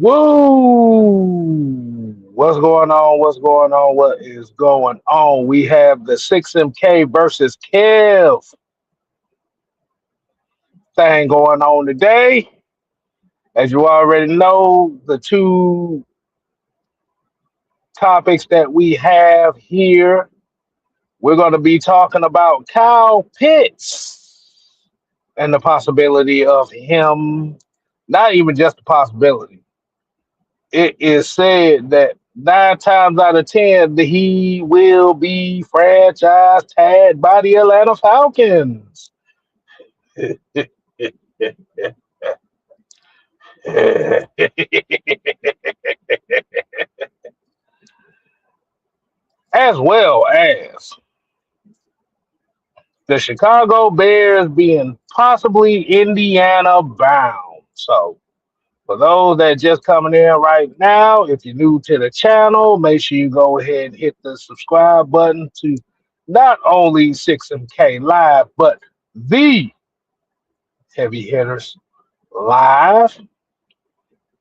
Woo! What's going on? What's going on? What is going on? We have the 6MK versus KEV thing going on today. As you already know, the two topics that we have here, we're going to be talking about Kyle Pitts and the possibility of him, not even just the possibility. It is said that 9 times out of 10 that he will be franchise tagged by the Atlanta Falcons. As well as the Chicago Bears being possibly Indiana bound. So for those that just coming in right now, if you're new to the channel, make sure you go ahead and hit the subscribe button to not only 6MK Live, but the Heavy Hitters Live.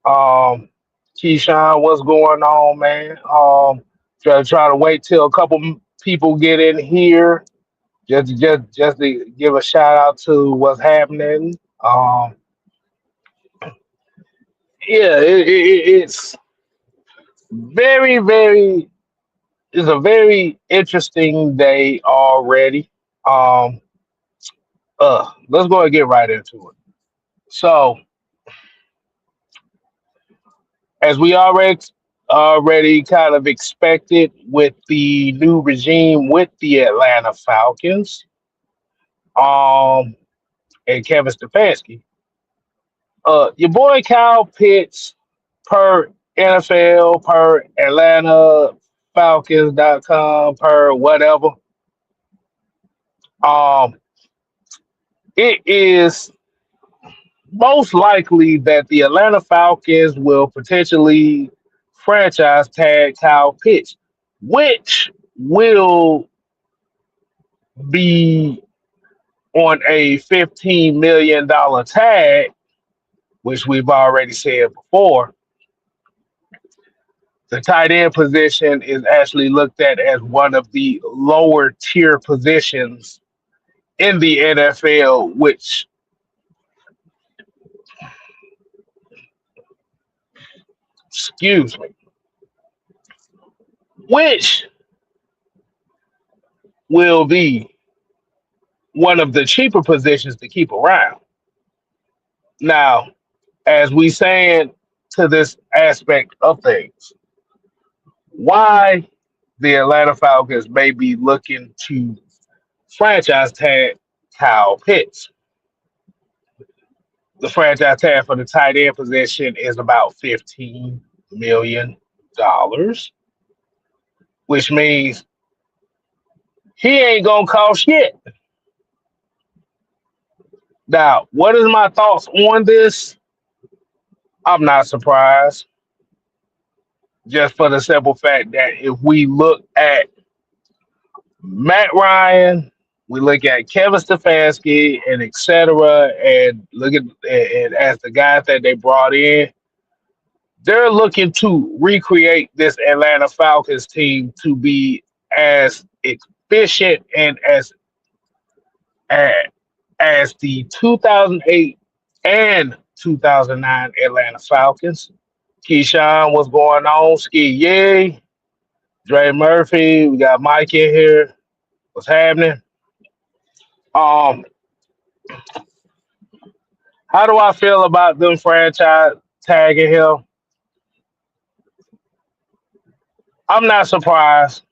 Keyshawn, what's going on, man? Try to wait till a couple people get in here, just to give a shout out to what's happening. Yeah, it's very, very. It's a very interesting day already. Um, let's go and get right into it. So, as we already kind of expected with the new regime with the Atlanta Falcons, um, and Kevin Stefanski, your boy Kyle Pitts, per NFL, per Atlanta Falcons.com, per whatever, um, it is most likely that the Atlanta Falcons will potentially franchise tag Kyle Pitts, which will be on a $15 million tag, which we've already said before. The tight end position is actually looked at as one of the lower tier positions in the NFL, excuse me, which will be one of the cheaper positions to keep around. Now, as we saying to this aspect of things, why the Atlanta Falcons may be looking to franchise tag Kyle Pitts. The franchise tag for the tight end position is about $15 million, which means he ain't gonna cost shit. Now, what is my thoughts on this? I'm not surprised, just for the simple fact that if we look at Matt Ryan, we look at Kevin Stefanski and etc., and look at and as the guys that they brought in, they're looking to recreate this Atlanta Falcons team to be as efficient and as, as the 2008 and 2009 Atlanta Falcons. Keyshawn, what's going on? Ski Yay, Dre Murphy, we got Mike in here. What's happening? Um, how do I feel about them franchise tagging him? I'm not surprised,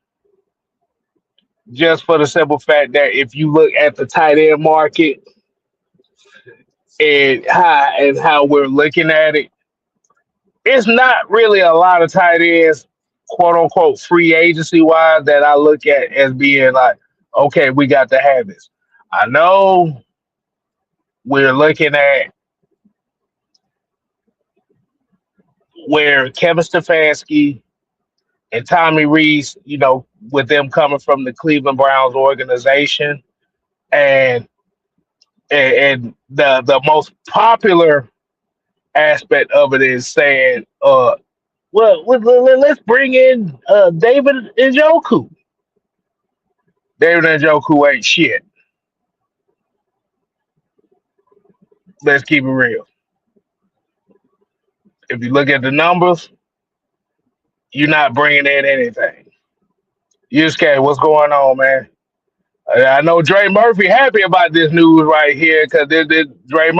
just for the simple fact that if you look at the tight end market and how we're looking at it, it's not really a lot of tight ends, quote unquote, free agency wise that I look at as being like, okay, we got to have this. I know we're looking at where Kevin Stefanski and Tommy Reese, with them coming from the Cleveland Browns organization, and And the most popular aspect of it is saying, well, let's bring in David Njoku. David Njoku ain't shit. Let's keep it real. If you look at the numbers, you're not bringing in anything. You scared? What's going on, man? I know Dre Murphy happy about this news right here because this Dre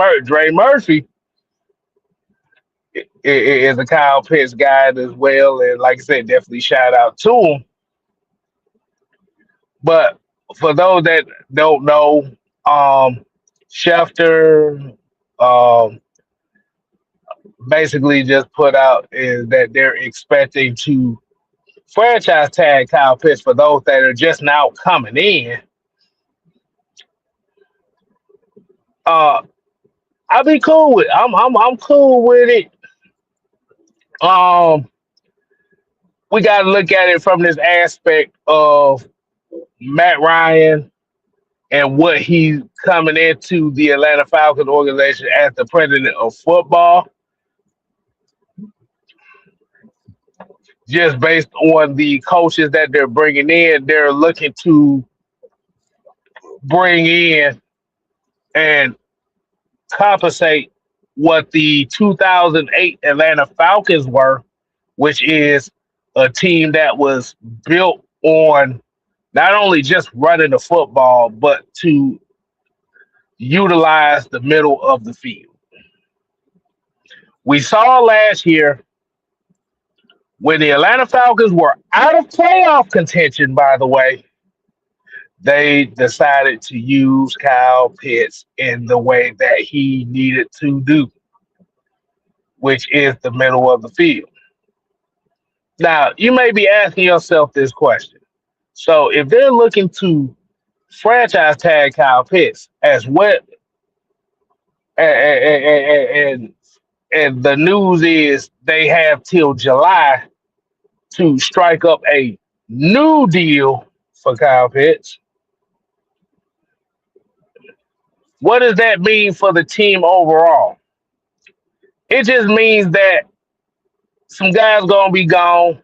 Murphy is a Kyle Pitts guy as well, and like I said, definitely shout out to him. But for those that don't know, Schefter um, basically just put out is that they're expecting to franchise tag Kyle Pitts for those that are just now coming in. Uh, I'll be cool with. I'm cool with it. Um, we got to look at it from this aspect of Matt Ryan and what he's coming into the Atlanta Falcons organization as the president of football, just based on the coaches that they're bringing in. They're looking to bring in and compensate what the 2008 Atlanta Falcons were, which is a team that was built on not only just running the football, but to utilize the middle of the field. We saw last year when the Atlanta Falcons were out of playoff contention, by the way, they decided to use Kyle Pitts in the way that he needed to do, which is the middle of the field. Now, you may be asking yourself this question. So, if they're looking to franchise tag Kyle Pitts as what, and, and the news is they have till July to strike up a new deal for Kyle Pitts. What does that mean for the team overall? It just means that some guys gonna be gone.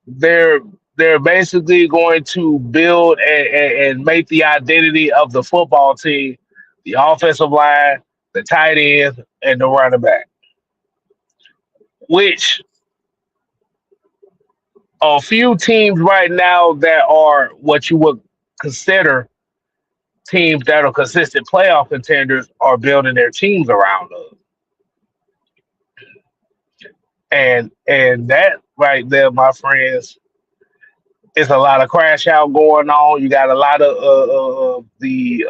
They're basically going to build and make the identity of the football team, the offensive line, the tight end, and the running back, which a few teams right now that are what you would consider teams that are consistent playoff contenders are building their teams around us. And that right there, my friends, is a lot of crash out going on. You got a lot of the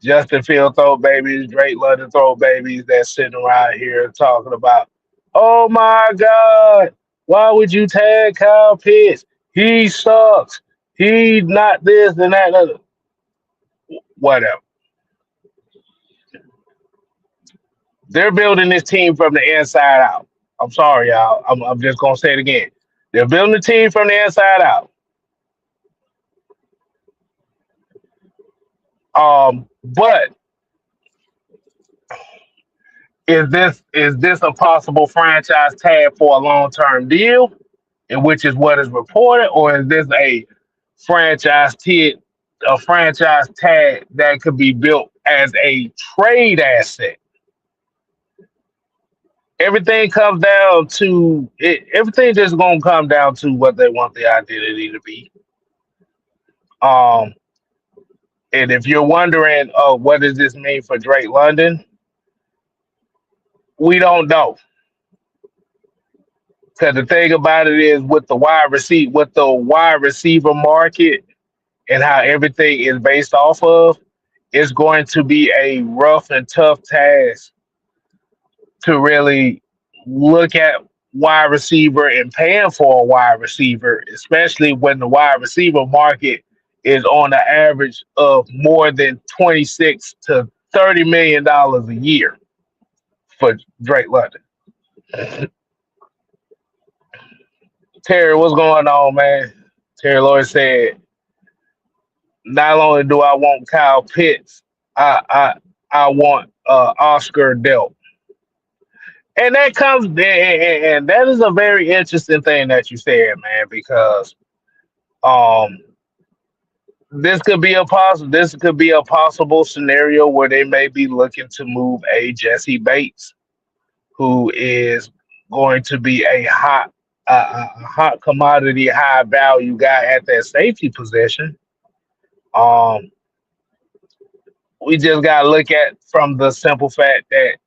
Justin Field throw babies, Drake London throw babies that's sitting around here talking about, oh my God, why would you tag Kyle Pitts? He sucks. He's not this and that. And other. Whatever. They're building this team from the inside out. I'm sorry, y'all. I'm just gonna say it again. They're building the team from the inside out. But is this a possible franchise tag for a long term deal, and which is what is reported, or is this a franchise tag that could be built as a trade asset? Everything comes down to it. Everything just gonna come down to what they want the identity to be. Um, and if you're wondering, what does this mean for Drake London? We don't know. Because the thing about it is with the wide receiver market and how everything is based off of, it's going to be a rough and tough task to really look at wide receiver and paying for a wide receiver, especially when the wide receiver market is on the average of more than 26 to $30 million a year for Drake London. Terry, what's going on, man? Terry Lloyd said Not only do I want Kyle Pitts, I I I want Oscar Delp. And that comes and that is a very interesting thing that you said, man, because um this could be a possible scenario where they may be looking to move a Jesse Bates, who is going to be a hot commodity, high value guy at that safety position. Um, we just gotta look at from the simple fact that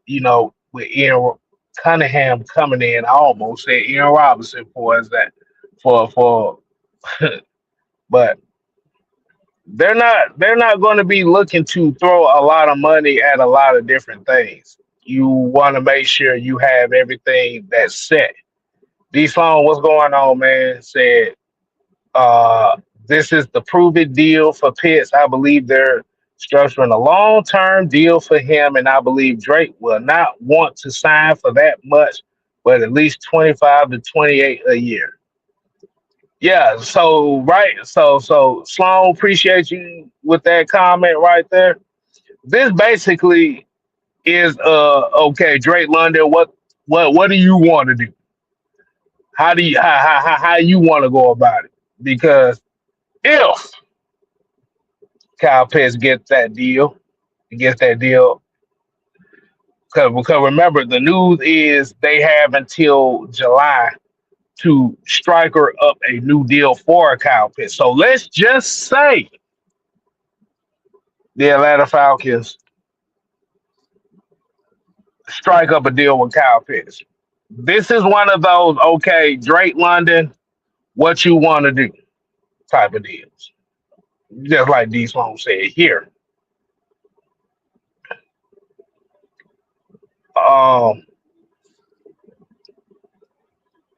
with Ian Cunningham coming in, I almost said Ian Robinson for us that for but they're not going to be looking to throw a lot of money at a lot of different things. You want to make sure you have everything that's set. D Sloan, what's going on, man? Said uh, this is the prove it deal for Pitts. I believe they're structuring a long term deal for him, and I believe Drake will not want to sign for that much, but at least 25 to 28 a year. Yeah, so right, so Sloan, appreciate you with that comment right there. This basically is okay, Drake London, what do you want to do? How you want to go about it? Because if Kyle Pitts gets that deal, because remember the news is they have until July to striker up a new deal for Kyle Pitts. So let's just say the Atlanta Falcons strike up a deal with Kyle Pitts. This is one of those okay, Drake London, what you want to do type of deals. Just like D Sloan said here. Um,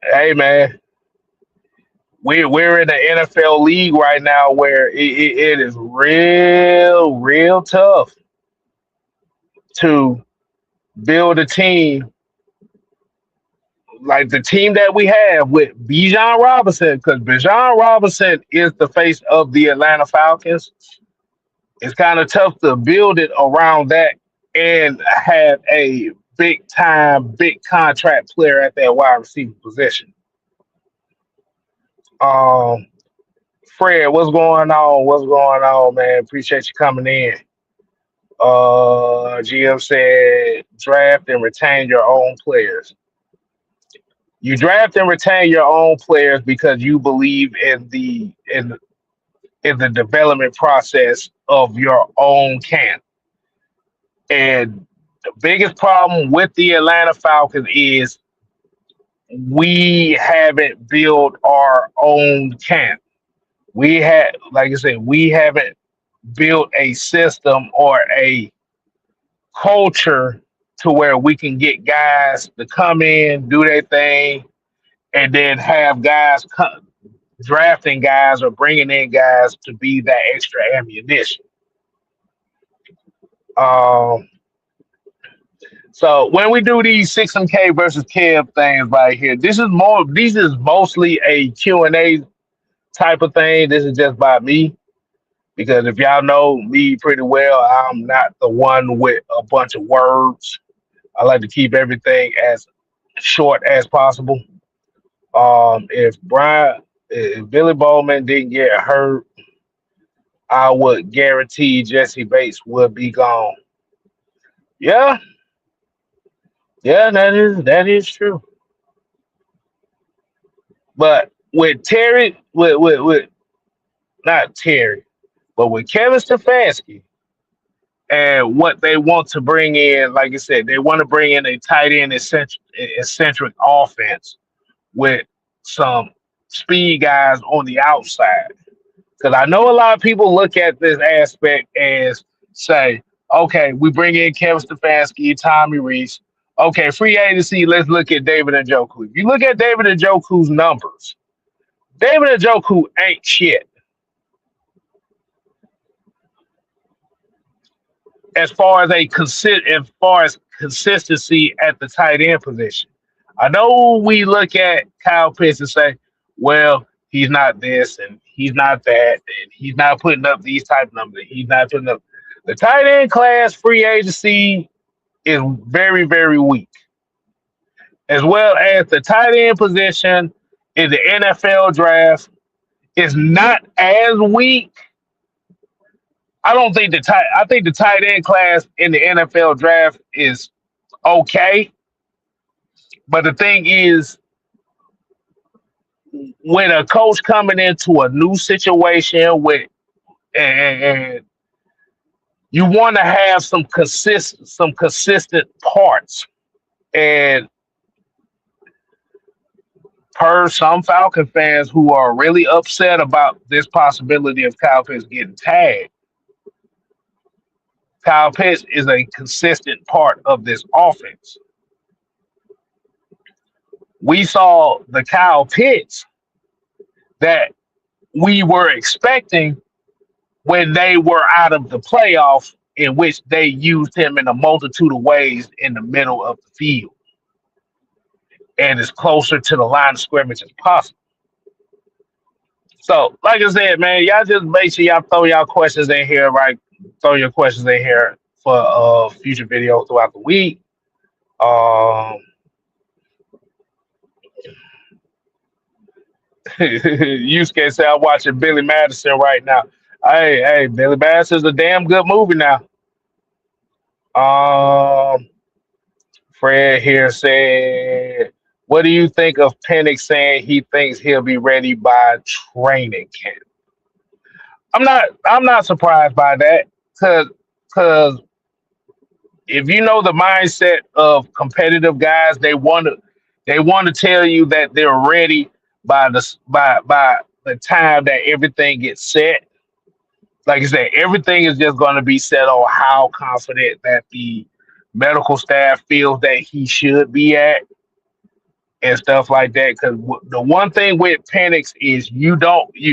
hey man, we're in the NFL league right now where it is real tough to build a team like the team that we have with Bijan Robinson, because Bijan Robinson is the face of the Atlanta Falcons. It's kind of tough to build it around that and have a big time, big contract player at that wide receiver position. Um, Fred, what's going on? What's going on, man? Appreciate you coming in. GM said draft and retain your own players. You draft and retain your own players because you believe in the development process of your own camp. And the biggest problem with the Atlanta Falcons is we haven't built our own camp. We had, like I said, we haven't built a system or a culture to where we can get guys to come in, do their thing, and then have guys drafting guys or bringing in guys to be that extra ammunition. Um, so when we do these 6 K versus Kev things right here, this is mostly a Q and A type of thing. This is just by me because if y'all know me pretty well, I'm not the one with a bunch of words. I like to keep everything as short as possible. If Billy Bowman didn't get hurt, I would guarantee Jesse Bates would be gone. Yeah, yeah, that is true. But with Terry, with not Terry, but with Kevin Stefanski and what they want to bring in, like I said, they want to bring in a tight end eccentric offense with some speed guys on the outside. Because I know a lot of people look at this aspect as say, okay, we bring in Kevin Stefanski, Tommy Reese. Okay, free agency, let's look at David Njoku. If you look at David Njoku's numbers, David Njoku ain't shit as far as consistency at the tight end position. I know we look at Kyle Pitts and say, well, he's not this and he's not that and he's not putting up these type of numbers. He's not putting up the tight end class free agency is very, very weak, as well as the tight end position in the NFL draft is not as weak. I don't think the tight. I think the tight end class in the NFL draft is okay, but the thing is, when a coach coming into a new situation with and you want to have some consistent parts, and per some Falcon fans who are really upset about this possibility of Kyle Pitts getting tagged, Kyle Pitts is a consistent part of this offense. We saw the Kyle Pitts that we were expecting when they were out of the playoffs, in which they used him in a multitude of ways in the middle of the field and as closer to the line of scrimmage as possible. So, like I said, man, y'all just make sure y'all throw y'all questions in here, right? Throw your questions in here for future videos throughout the week. Yusuke said I'm watching Billy Madison right now. Hey, Billy Madison's a damn good movie now. Fred here said, what do you think of Penix saying he thinks he'll be ready by training camp? I'm not surprised by that, because if you know the mindset of competitive guys, they want to tell you that they're ready by the time that everything gets set. Like I said, everything is just going to be set on how confident that the medical staff feels that he should be at and stuff like that. Because the one thing with Penix is you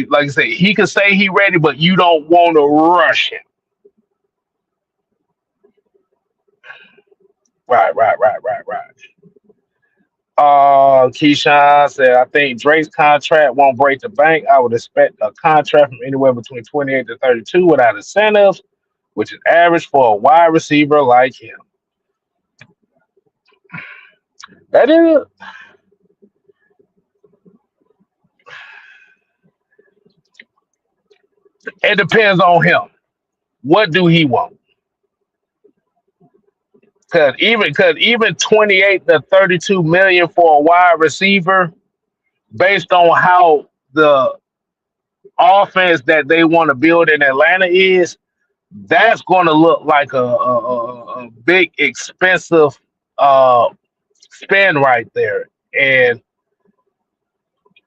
like I said, he can say he ready, but you don't want to rush him. Right. Keyshawn said, I think Drake's contract won't break the bank. I would expect a contract from anywhere between 28 to 32 without incentives, which is average for a wide receiver like him. That is, it depends on him. What do he want? Because even 28 to 32 million for a wide receiver, based on how the offense that they want to build in Atlanta is, that's going to look like a big expensive spend right there. And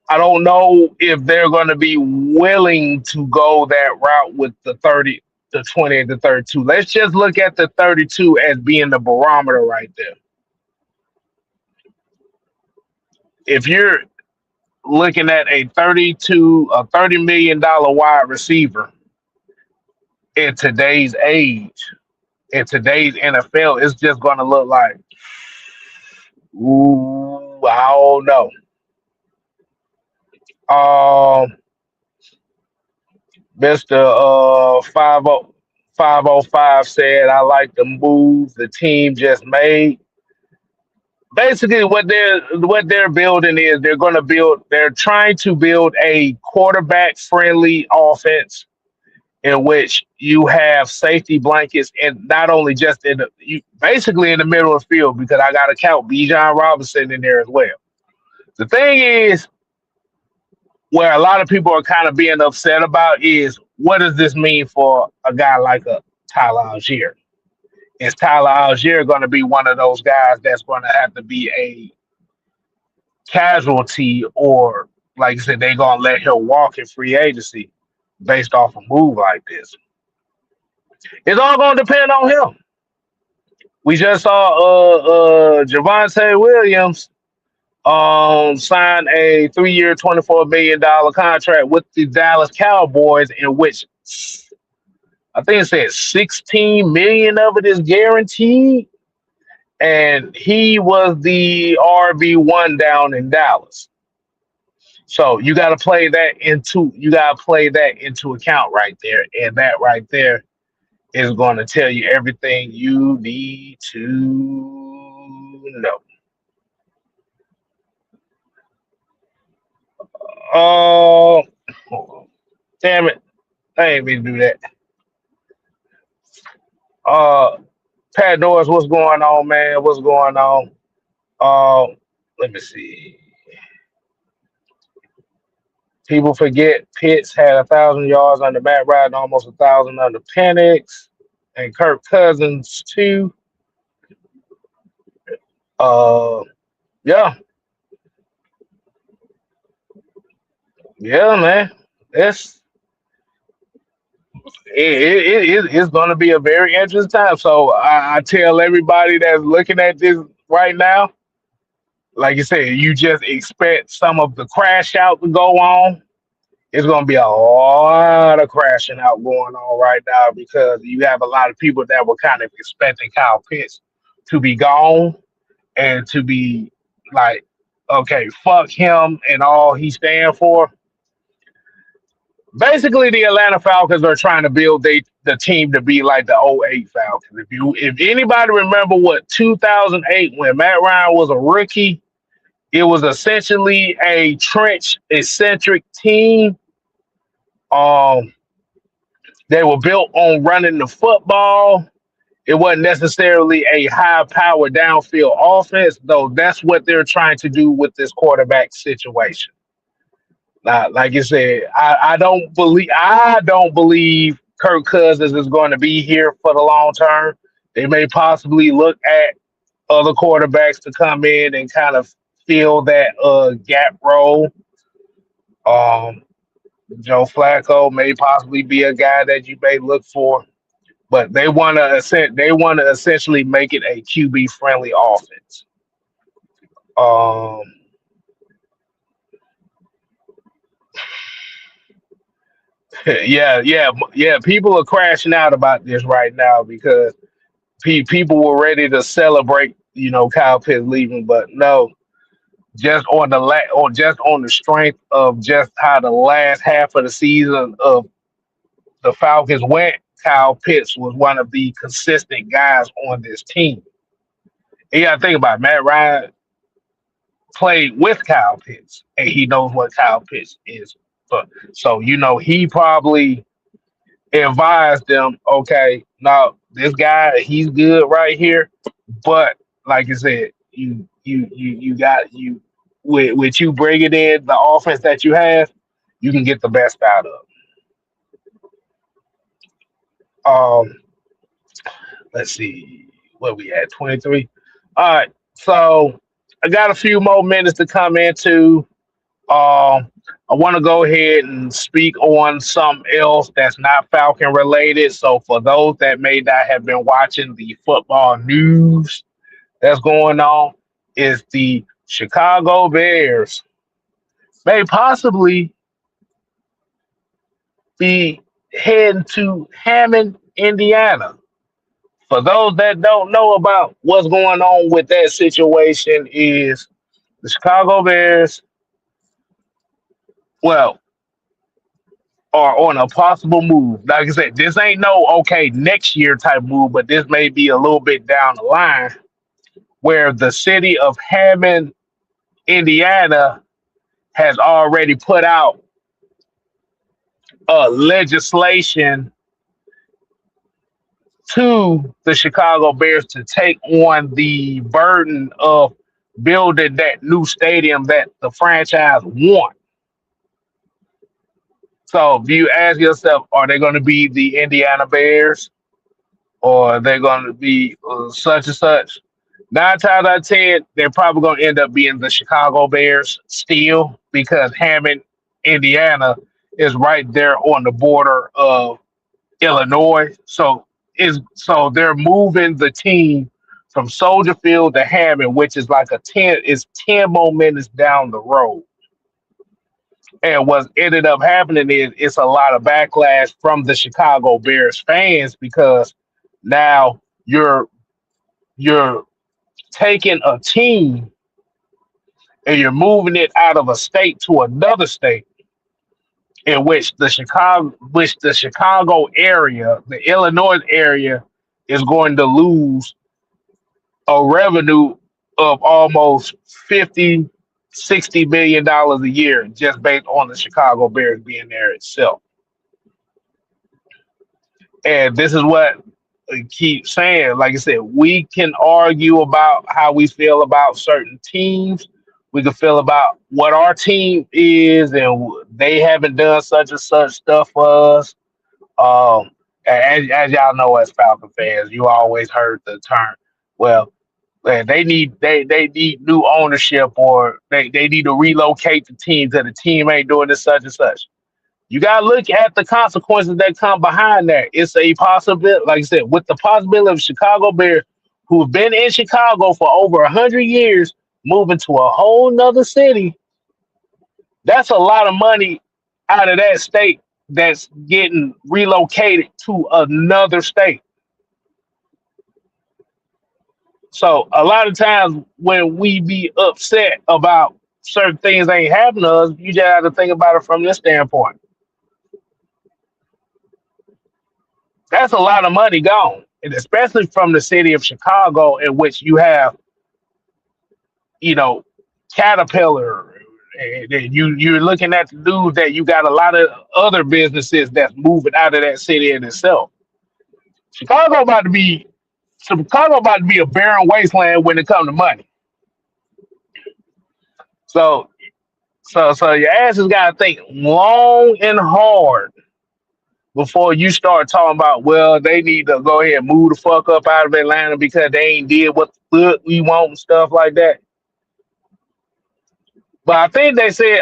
I don't know if they're going to be willing to go that route with the 30, the 20, and the 32. Let's just look at the 32 as being the barometer right there. If you're looking at a $30 million wide receiver in today's age, in today's NFL, it's just going to look like, ooh, I don't know. Mr. 505 said, I like the move the team just made. Basically, what they're building is they're trying to build a quarterback friendly offense in which you have safety blankets, and not only just basically in the middle of the field, because I got to count Bijan Robinson in there as well. The thing is, where a lot of people are kind of being upset about is, what does this mean for a guy like a Tyler Algier? Is Tyler Algier going to be one of those guys that's going to have to be a casualty, or like I said, they're going to let him walk in free agency based off a move like this? It's all going to depend on him. We just saw Javonte Williams signed a 3-year, $24 million contract with the Dallas Cowboys, in which I think it said $16 million of it is guaranteed, and he was the RB1 down in Dallas. So you gotta play that into account right there. And that right there is gonna tell you everything you need to know. Oh, damn it. I ain't mean to do that. Uh Pat Norris, what's going on, man? What's going on? Let me see. People forget Pitts had 1,000 yards under Matt Ryan, almost 1,000 under Penix, and Kirk Cousins too. Uh, yeah, yeah, man. It's it's going to be a very interesting time. So I tell everybody that's looking at this right now, like you said, you just expect some of the crash out to go on. It's going to be a lot of crashing out going on right now because you have a lot of people that were kind of expecting Kyle Pitts to be gone and to be like, okay, fuck him and all he stand for. Basically, the Atlanta Falcons are trying to build the team to be like the '08 Falcons. If anybody remember what 2008 when Matt Ryan was a rookie, it was essentially a trench eccentric team. Um, they were built on running the football. It wasn't necessarily a high power downfield offense, though that's what they're trying to do with this quarterback situation. Like you said, I don't believe Kirk Cousins is going to be here for the long term. They may possibly look at other quarterbacks to come in and kind of fill that gap role. Um, Joe Flacco may possibly be a guy that you may look for, but they want to essentially make it a QB friendly offense. Um, yeah. People are crashing out about this right now because people were ready to celebrate, Kyle Pitts leaving, but no, or just on the strength of just how the last half of the season of the Falcons went. Kyle Pitts was one of the consistent guys on this team. And you got to think about it, Matt Ryan played with Kyle Pitts, and he knows what Kyle Pitts is. But so he probably advised them, okay, now this guy he's good right here, but like I said, you got with you bringing in the offense that you have, you can get the best out of. Um, let's see what we had 23. All right, so I got a few more minutes to come into. I want to go ahead and speak on something else that's not Falcon related. So for those that may not have been watching the football news that's going on, is the Chicago Bears may possibly be heading to Hammond, Indiana. For those that don't know about what's going on with that situation, is the Chicago Bears, well, are on a possible move. Like I said, this ain't no okay next year type move, but this may be a little bit down the line where the city of Hammond, Indiana, has already put out legislation to the Chicago Bears to take on the burden of building that new stadium that the franchise want. So if you ask yourself, are they going to be the Indiana Bears or are they going to be such and such? 9 times out of 10, they're probably going to end up being the Chicago Bears still because Hammond, Indiana is right there on the border of Illinois. So they're moving the team from Soldier Field to Hammond, which is like 10 more minutes down the road. And what ended up happening is it's a lot of backlash from the Chicago Bears fans because now you're taking a team and you're moving it out of a state to another state, in which the Chicago area, the Illinois area, is going to lose a revenue of almost 50, $60 million a year just based on the Chicago Bears being there itself. And this is what I keep saying. Like I said, we can argue about how we feel about certain teams. We can feel about what our team is, and they haven't done such and such stuff for us. As y'all know, as Falcon fans, you always heard the term, well, man, they need new ownership, or they need to relocate the team because the team ain't doing this such and such. You gotta look at the consequences that come behind that. It's a possibility, like I said, with the possibility of Chicago Bears, who have been in Chicago for over 100 years, moving to a whole nother city. That's a lot of money out of that state that's getting relocated to another state. So a lot of times when we be upset about certain things ain't happening to us, you just have to think about it from this standpoint. That's a lot of money gone, and especially from the city of Chicago, in which you have, you know, Caterpillar, and you're looking at the news that you got a lot of other businesses that's moving out of that city in itself. Chicago about to be Chicago about to be a barren wasteland when it comes to money. So so your ass has got to think long and hard before you start talking about, well, they need to go ahead and move the fuck up out of Atlanta because they ain't did what the fuck we want and stuff like that. But I think they said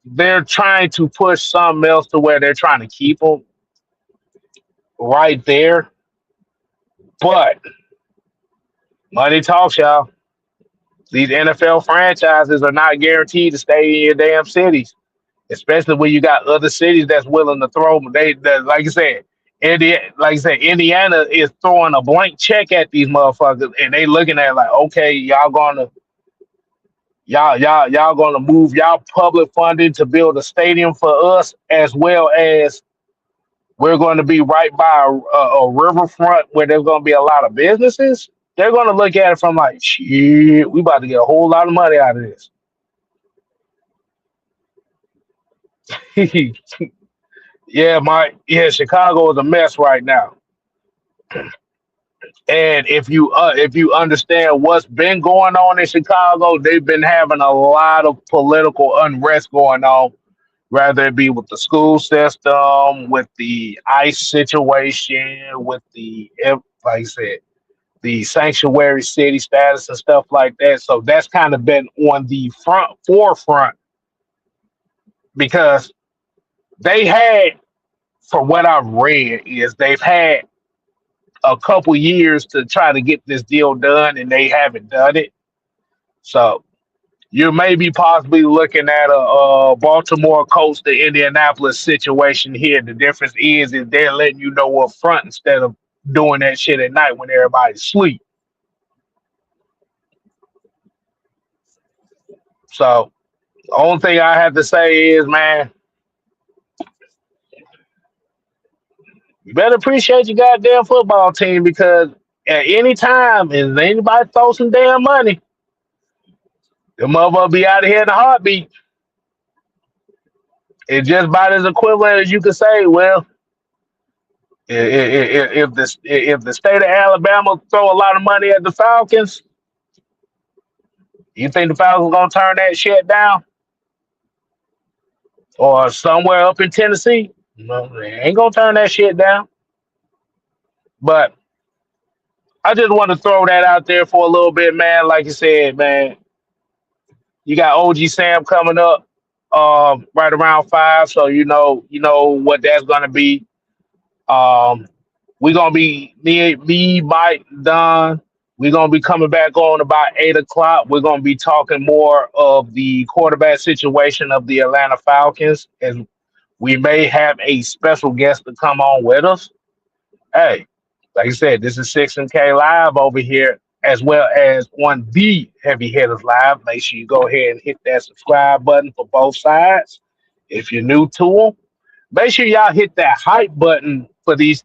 they're trying to push something else to where they're trying to keep them right there. But money talks, y'all. These NFL franchises are not guaranteed to stay in your damn cities, especially when you got other cities that's willing to throw. Like I said, Indiana is throwing a blank check at these motherfuckers, and they looking at it like, okay, y'all gonna move y'all public funding to build a stadium for us, as well as we're going to be right by a riverfront where there's going to be a lot of businesses. They're going to look at it from like, shit, we about to get a whole lot of money out of this. Yeah, Chicago is a mess right now. And if you understand what's been going on in Chicago, they've been having a lot of political unrest going on, whether it be with the school system, with the ICE situation, with like I said, the sanctuary city status and stuff like that. So that's kind of been on the forefront because they had, for what I've read, is they've had a couple years to try to get this deal done and they haven't done it. So you may be possibly looking at a Baltimore Colts to Indianapolis situation here. The difference is they're letting you know up front instead of doing that shit at night when everybody's asleep. So the only thing I have to say is, man, you better appreciate your goddamn football team, because at any time, if anybody throw some damn money, the motherfucker be out of here in a heartbeat. It's just about as equivalent as you could say, well, if the state of Alabama throw a lot of money at the Falcons, you think the Falcons gonna turn that shit down? Or somewhere up in Tennessee? No, they ain't gonna turn that shit down. But I just want to throw that out there for a little bit, man. Like you said, man, you got OG Sam coming up right around 5, so you know what that's gonna be. Um, we're gonna be me, Mike, Don. We're gonna be coming back on about 8 o'clock. We're gonna be talking more of the quarterback situation of the Atlanta Falcons, and we may have a special guest to come on with us. Hey, like I said, this is 6 and K Live over here. as well as on the Heavy Hitters Live. Make sure you go ahead and hit that subscribe button for both sides. If you're new to them, make sure y'all hit that hype button for these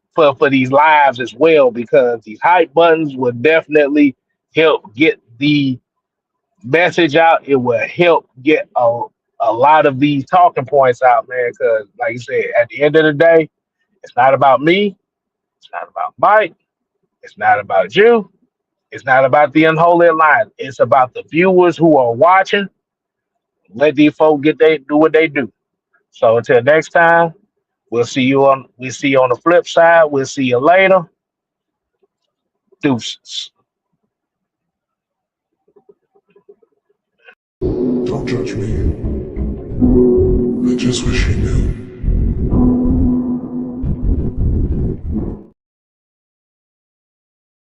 lives as well, because these hype buttons will definitely help get the message out. It will help get a lot of these talking points out, man. Because, like you said, at the end of the day, it's not about me. It's not about Mike. It's not about you. It's not about the unholy alliance. It's about the viewers who are watching. Let these folks get they do what they do. So until next time, we'll see you on the flip side. We'll see you later. Deuces. Don't judge me. I just wish you knew.